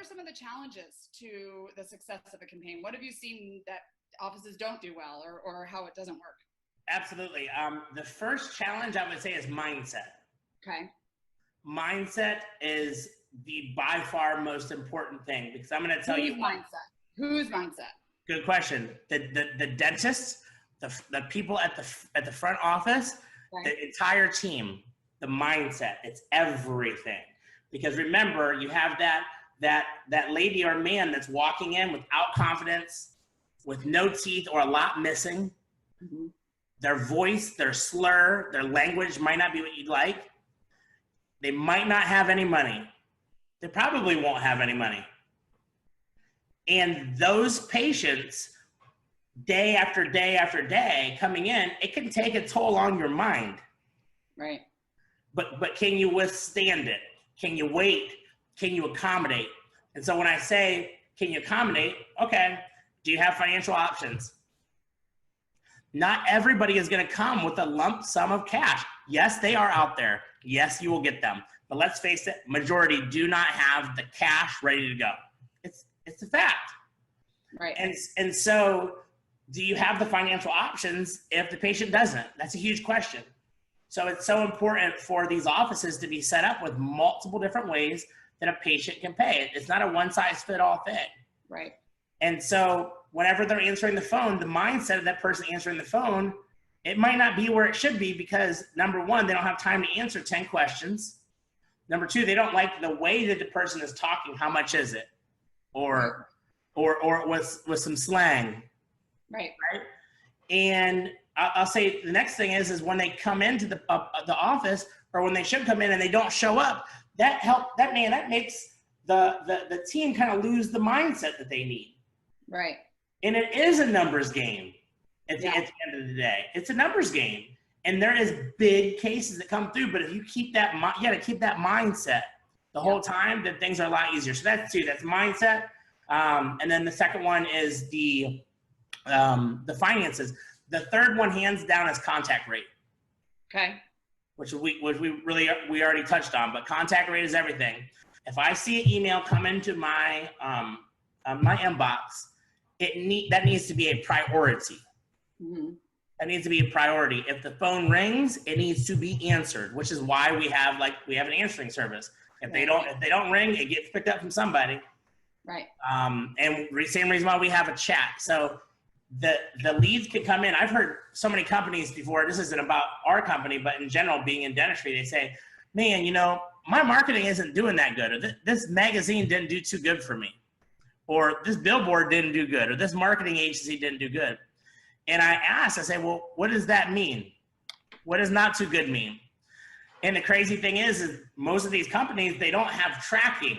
some of the challenges to the success of a campaign? What have you seen that offices don't do well, or how it doesn't work? Absolutely. The first challenge I would say is mindset. Okay. Mindset is the by far most important thing, because I'm going to tell you Whose mindset? Good question. The dentists, the people at the front office, the entire team, the mindset, it's everything. Because remember, you have that lady or man that's walking in without confidence, with no teeth or a lot missing. Mm-hmm. Their voice, their slur, their language might not be what you'd like. They might not have any money. They probably won't have any money. And those patients, day after day after day coming in, it can take a toll on your mind. Right. But can you withstand it? Can you wait? Can you accommodate? And so when I say, can you accommodate? Okay, do you have financial options? Not everybody is going to come with a lump sum of cash. Yes, they are out there. Yes, you will get them. But let's face it, majority do not have the cash ready to go. It's a fact. Right. And so do you have the financial options if the patient doesn't? That's a huge question. So it's so important for these offices to be set up with multiple different ways that a patient can pay. It's not a one-size-fits-all thing. Right. And so whenever they're answering the phone, the mindset of that person answering the phone, it might not be where it should be, because number one, they don't have time to answer 10 questions. Number two, they don't like the way that the person is talking. How much is it? Or with some slang. Right. Right. And I'll say the next thing is when they come into the office, or when they should come in and they don't show up, that makes the team kind of lose the mindset that they need. Right. And it is a numbers game at the end of the day. It's a numbers game. And there is big cases that come through, but if you keep that, you got to keep that mindset the whole time, then things are a lot easier. So that's two, that's mindset. And then the second one is the finances. The third one, hands down, is contact rate. Okay. Which we already touched on, but contact rate is everything. If I see an email come into my my inbox, that needs to be a priority. Mm-hmm. That needs to be a priority. If the phone rings, it needs to be answered, which is why we have an answering service. If they don't ring, it gets picked up from somebody. Right. And same reason why we have a chat. So the leads can come in. I've heard so many companies before, this isn't about our company, but in general, being in dentistry, they say, man, my marketing isn't doing that good, or this magazine didn't do too good for me, or this billboard didn't do good, or this marketing agency didn't do good. And I say, well, what does that mean? What does not too good mean? And the crazy thing is most of these companies, they don't have tracking.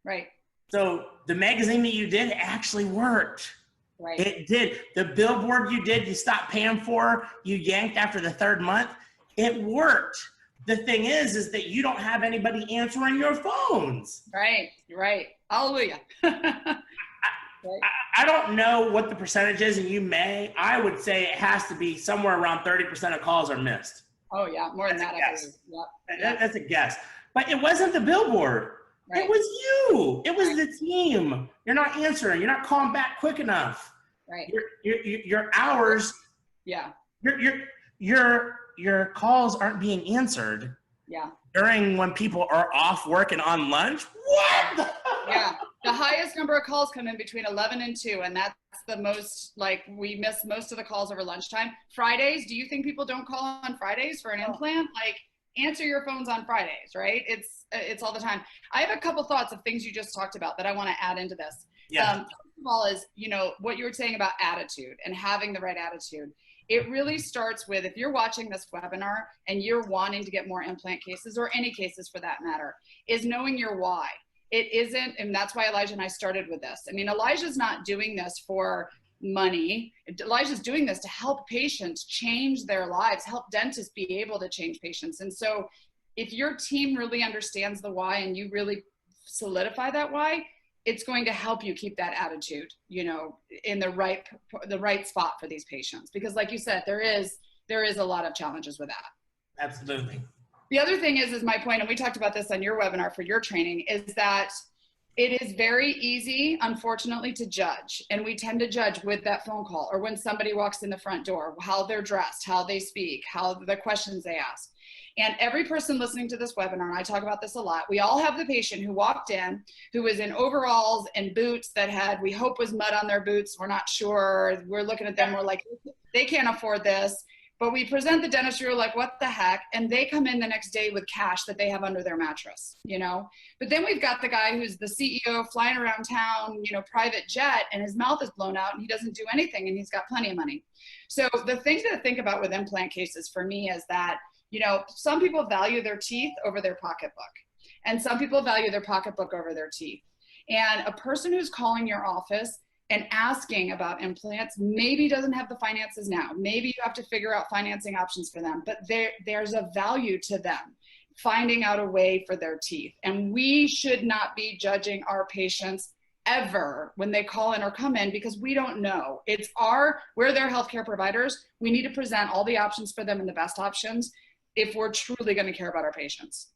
Right. So the magazine that you did actually worked. Right. It did. The billboard you stopped paying for, you yanked after the third month, it worked. The thing is that you don't have anybody answering your phones. Right. Right. Hallelujah. I don't know what the percentage is, and I would say it has to be somewhere around 30% of calls are missed. Oh yeah, more than that. Yep. That's a guess. But it wasn't the billboard. Right. It was you. It was the team. You're not answering. You're not calling back quick enough. Right. Your hours. Yeah. Your calls aren't being answered. Yeah. During when people are off work and on lunch. What? Yeah. The highest number of calls come in between 11 and 2, and that's the most, we miss most of the calls over lunchtime. Fridays, do you think people don't call on Fridays for an implant? Answer your phones on Fridays, right? It's all the time. I have a couple thoughts of things you just talked about that I want to add into this. Yeah. First of all is, what you were saying about attitude and having the right attitude. It really starts with, if you're watching this webinar and you're wanting to get more implant cases, or any cases for that matter, is knowing your why. It isn't, and that's why Elijah and I started with this. I mean, Elijah's not doing this for money. Elijah's doing this to help patients change their lives, help dentists be able to change patients. And so if your team really understands the why and you really solidify that why, it's going to help you keep that attitude, in the right spot for these patients. Because like you said, there is a lot of challenges with that. Absolutely. The other thing is my point, and we talked about this on your webinar for your training, is that It is very easy, unfortunately, to judge. And we tend to judge with that phone call or when somebody walks in the front door, how they're dressed, how they speak, how the questions they ask. And every person listening to this webinar, and I talk about this a lot, we all have the patient who walked in, who was in overalls and boots that had, we hope was mud on their boots. We're not sure. We're looking at them. We're like, they can't afford this. But we present the dentistry, we're like, what the heck? And they come in the next day with cash that they have under their mattress, you know? But then we've got the guy who's the CEO flying around town, you know, private jet, and his mouth is blown out and he doesn't do anything and he's got plenty of money. So the thing to think about with implant cases for me is that, you know, some people value their teeth over their pocketbook, and some people value their pocketbook over their teeth. And a person who's calling your office and asking about implants maybe doesn't have the finances now. Maybe you have to figure out financing options for them, but there's a value to them finding out a way for their teeth. And we should not be judging our patients ever when they call in or come in, because we don't know. We're their healthcare providers. We need to present all the options for them and the best options if we're truly going to care about our patients.